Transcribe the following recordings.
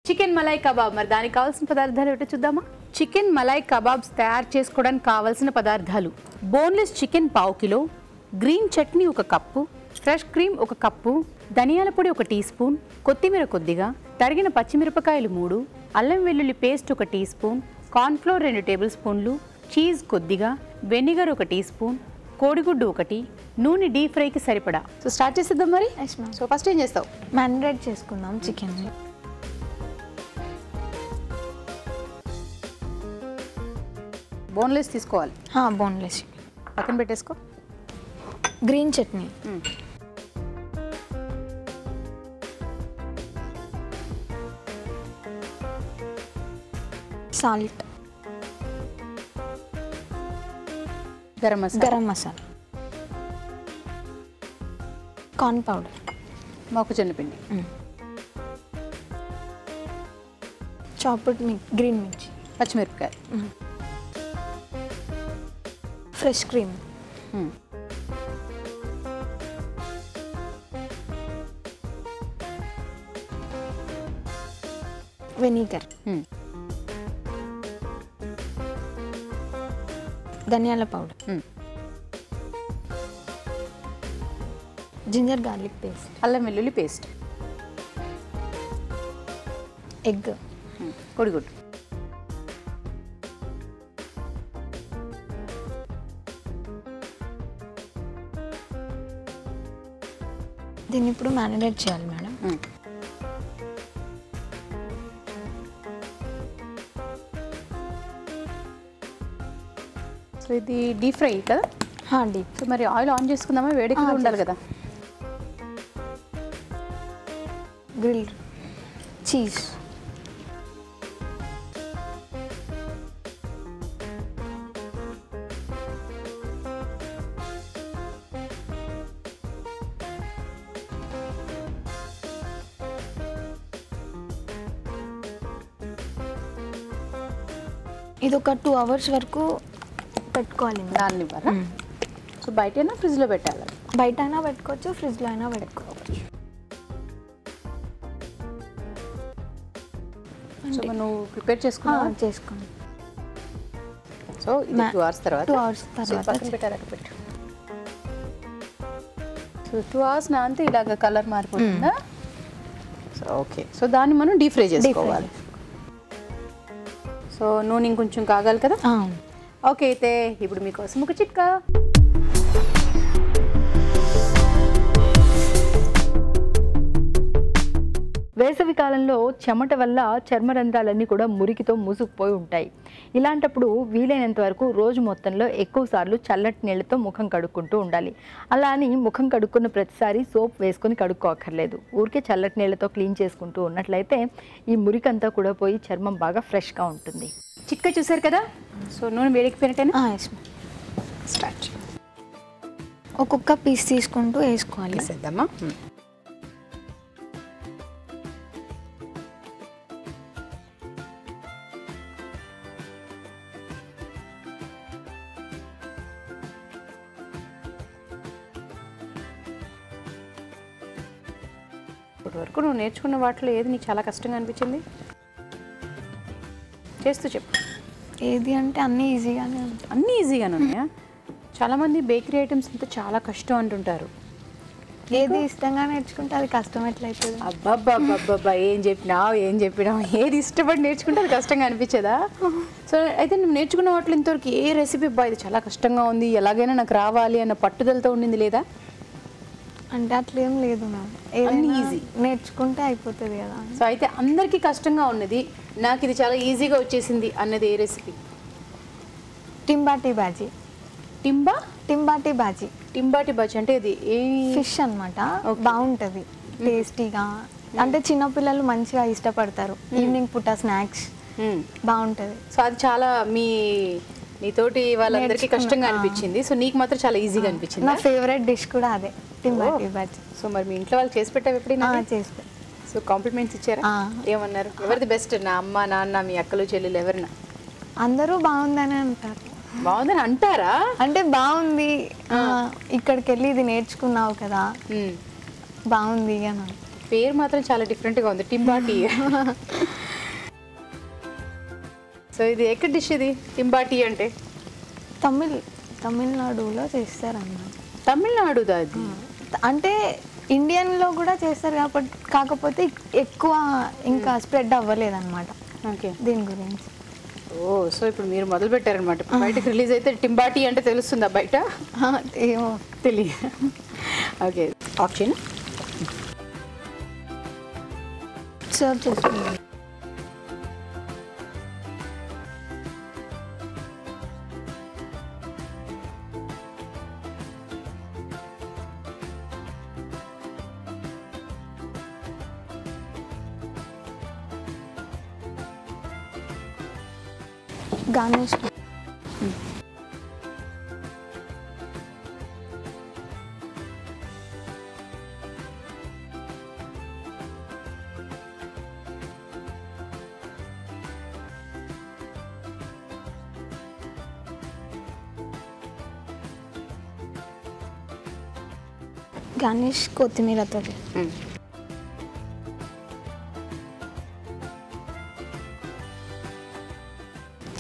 Chicken Malay kebab. మరి దానికి కావాల్సిన పదార్థాలు ఏమిటో చూద్దామా? చికెన్ మలాయ్ కబాబ్స్ తయారు చేసుకోవడానికి కావాల్సిన పదార్థాలు: boneless chicken 1/2 kilo, green chutney 1 cup, fresh cream 1 cup, ధనియాల పొడి 1 టీ స్పూన్, కొత్తిమీర కొద్దిగా, తరిగిన పచ్చిమిరపకాయలు 3, అల్లం వెల్లుల్లి paste 1 teaspoon, cornflour 2 table స్పూన్లు, చీజ్ కొద్దిగా, వెనిగర్ 1 టీ స్పూన్, కోడిగుడ్డు 1, నూనె డీప్ ఫ్రైకి సరిపడా. సో స్టార్ట్ చేసేద్దాం మరి. సో ఫస్ట్ ఏం చేస్తావు? మ్యారినేట్ చేసుకుందాం చికెన్. బోన్లెస్ తీసుకోవాలి. బోన్లెస్. పక్కన పెట్టేసుకో. Green chutney, salt, garam masala, corn powder, మొక్కజొన్న పిండి, చాప్డ్ గ్రీన్ మిర్చి, పచ్చిమిరపకాయలు, ఫ్రెష్ క్రీమ్, వెనిగర్, ధనియాల పౌడర్, జింజర్ గార్లిక్ పేస్ట్, అల్లం వెల్లుల్లి పేస్ట్, ఎగ్, కోడిగుడ్డు, దీన్ని ఇప్పుడు మ్యారినేట్ చేయాలి మేడం. సో ఇది డీప్ ఫ్రై కదా? డీప్. సో మరి ఆయిల్ ఆన్ చేసుకుందామా? వేడిగా ఉండాలి కదా. గ్రిల్డ్ చీజ్, ఇది ఒక 2 hours వరకు పెట్టుకోవాలి. దాన్ని ఇవ్వాలా? సో బయటైనా ఫ్రిడ్జ్లో పెట్టాలి? బయట అయినా పెట్టుకోవచ్చు, ఫ్రిడ్జ్లో అయినా పెట్టుకోవచ్చు. సో నువ్వు ప్రిపేర్ చేసుకున్నావా? చేసుకోండి. సో ఇది 2 hours తర్వాత 2 hours తర్వాత పక్కన పెట్టారు, అక్కడ పెట్టు. సో 2 hours నాంతే ఇలాగ కలర్ మారిపోతుందా? So okay. సో దాన్ని మనం డీప్ ఫ్రై చేసుకోవాలి. సో నూనె ఇంకొంచెం కాగాలి కదా? ఓకే. అయితే ఇప్పుడు మీకోసం ఒక చిట్కా. వేసవి కాలంలో చెమట వల్ల చర్మరంధ్రాలన్నీ కూడా మురికితో మూసుకుపోయి ఉంటాయి. ఇలాంటప్పుడు వీలైనంత వరకు రోజు మొత్తంలో ఎక్కువ సార్లు చల్లటి నీళ్ళతో ముఖం కడుక్కుంటూ ఉండాలి. అలా అని ముఖం కడుక్కున్న ప్రతిసారి సోప్ వేసుకొని కడుక్కోక్కర్లేదు. ఊరికే చల్లటి నీళ్ళతో క్లీన్ చేసుకుంటూ ఉన్నట్లయితే ఈ మురికంతా కూడా పోయి చర్మం బాగా ఫ్రెష్గా ఉంటుంది. చిట్కా చూసారు కదా? సో నూనె వేడెక్కిపోయినట్టేనా? స్టార్ట్. ఒక్కొక్క పీస్ తీసుకుంటూ వేసుకోవాలి. వేసేద్దామా? ఇప్పటి వరకు నువ్వు నేర్చుకున్న వాటిలో ఏది నీకు చాలా కష్టంగా అనిపించింది? చేస్తూ చెప్పు. ఏది అంటే అన్నీ ఈజీగానే ఉంటాయి. అన్నీ ఈజీగానే ఉన్నాయా? చాలామంది బేకరీ ఐటమ్స్ అంతా చాలా కష్టం అంటుంటారు. ఏది ఇష్టంగా నేర్చుకుంటే అది కష్టం ఎట్లయితుంది? అబ్బాబ్బాబ్బా, ఏం చెప్పినావు. ఏది ఇష్టపడి నేర్చుకుంటే అది కష్టంగా అనిపించదా? సో అయితే నువ్వు నేర్చుకున్న వాటిలో ఇంతవరకు ఏ రెసిపీ ఇది చాలా కష్టంగా ఉంది, ఎలాగైనా నాకు రావాలి అన్న పట్టుదలతో ఉండింది లేదా? అంటే అట్లేం లేదు మ్యామ్, అన్నీ ఈజీ, నేర్చుకుంటే అయిపోతుంది కదా. సో అయితే అందరికీ కష్టంగా ఉన్నది, నాకు ఇది చాలా ఈజీగా వచ్చేసింది అన్నది ఏ రెసిపీ? టింబాటి బాజీ. టింబాటి బాజీ అంటే ఇది ఫిష్ అన్నమాట. బాగుంటుంది టేస్టీగా. అంటే చిన్నపిల్లలు మంచిగా ఇష్టపడతారు. ఈవినింగ్ పూట స్నాక్స్ బాగుంటుంది. సో అది చాలా నీతోటి వాళ్ళందరికీ కష్టంగా అనిపించింది. సో నీకు మాత్రం చాలా ఈజీగా అనిపించింది. నా ఫేవరెట్ డిష్ కూడా అదే, టింబాటి బాజీ. సో మరి మీ ఇంట్లో వాళ్ళు చేసి పెట్టావు ఎప్పుడైనా? చేసి పెట్టా. సో కాంప్లిమెంట్స్ ఇచ్చారా? ఏమన్నారు? ఎవరిది బెస్ట్? నా అమ్మ, నాన్న, మీ అక్కలు, చెల్లెలు ఎవరైనా? అందరూ బాగుందని అంటారు. బాగుందని అంటారా? అంటే బాగుంది, ఇక్కడికి వెళ్ళి ఇది నేర్చుకున్నావు కదా, బాగుంది అని. పేరు మాత్రం చాలా డిఫరెంట్గా ఉంది, టింబాటీ. సో ఇది ఎక్కడ డిష్ ఇది టింబాటీ అంటే? తమిళనాడులో చేస్తారన్నమాట. తమిళనాడుదా అది? అంటే ఇండియన్లో కూడా చేస్తారు కాకపోతే ఎక్కువ ఇంకా స్ప్రెడ్ అవ్వలేదన్నమాట ఓకే దీని గురించి. ఓ సో ఇప్పుడు మీరు మొదలు పెట్టారనమాట. బయటకు రిలీజ్ అయితే టింబాటీ అంటే తెలుస్తుందా బయట? ఏమో తెలియదు. ఓకే ఆప్షన్ సర్వ్ చేసుకుంటాం. గార్నిష్ కొత్తిమీరతో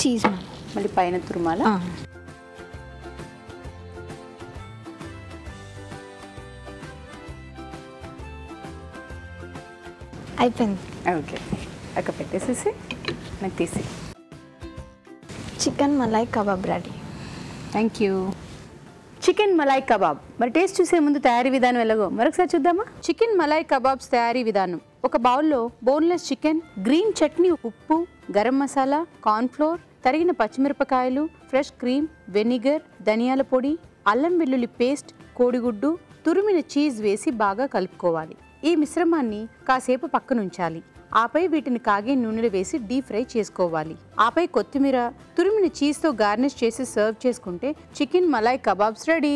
చీజ్ మళ్ళీ పైన తురుమాల. అయిపోయింది. ఓకే అక్కడ పెట్టేసేసి నాకు తీసి. Chicken malai kebab ready. Thank you. Chicken Malay kebab. మరి టేస్ట్ చూసే ముందు తయారీ విధానం ఎలాగో మరొకసారి చూద్దామా? చికెన్ మలాయ్ కబాబ్స్ తయారీ విధానం: ఒక బౌల్లో బోన్లెస్ చికెన్, గ్రీన్ చట్నీ, ఉప్పు, గరం మసాలా, కార్న్ఫ్లోర్, తరిగిన పచ్చిమిరపకాయలు, ఫ్రెష్ క్రీమ్, వెనిగర్, ధనియాల పొడి, అల్లం వెల్లుల్లి పేస్ట్, కోడిగుడ్డు, తురిమిన చీజ్ వేసి బాగా కలుపుకోవాలి. ఈ మిశ్రమాన్ని కాసేపు పక్కనుంచాలి. ఆపై వీటిని కాగే నూనెలో వేసి డీప్ ఫ్రై చేసుకోవాలి. ఆపై కొత్తిమీర, తురిమిన చీజ్తో గార్నిష్ చేసి సర్వ్ చేసుకుంటే చికెన్ మలాయ్ కబాబ్స్ రెడీ.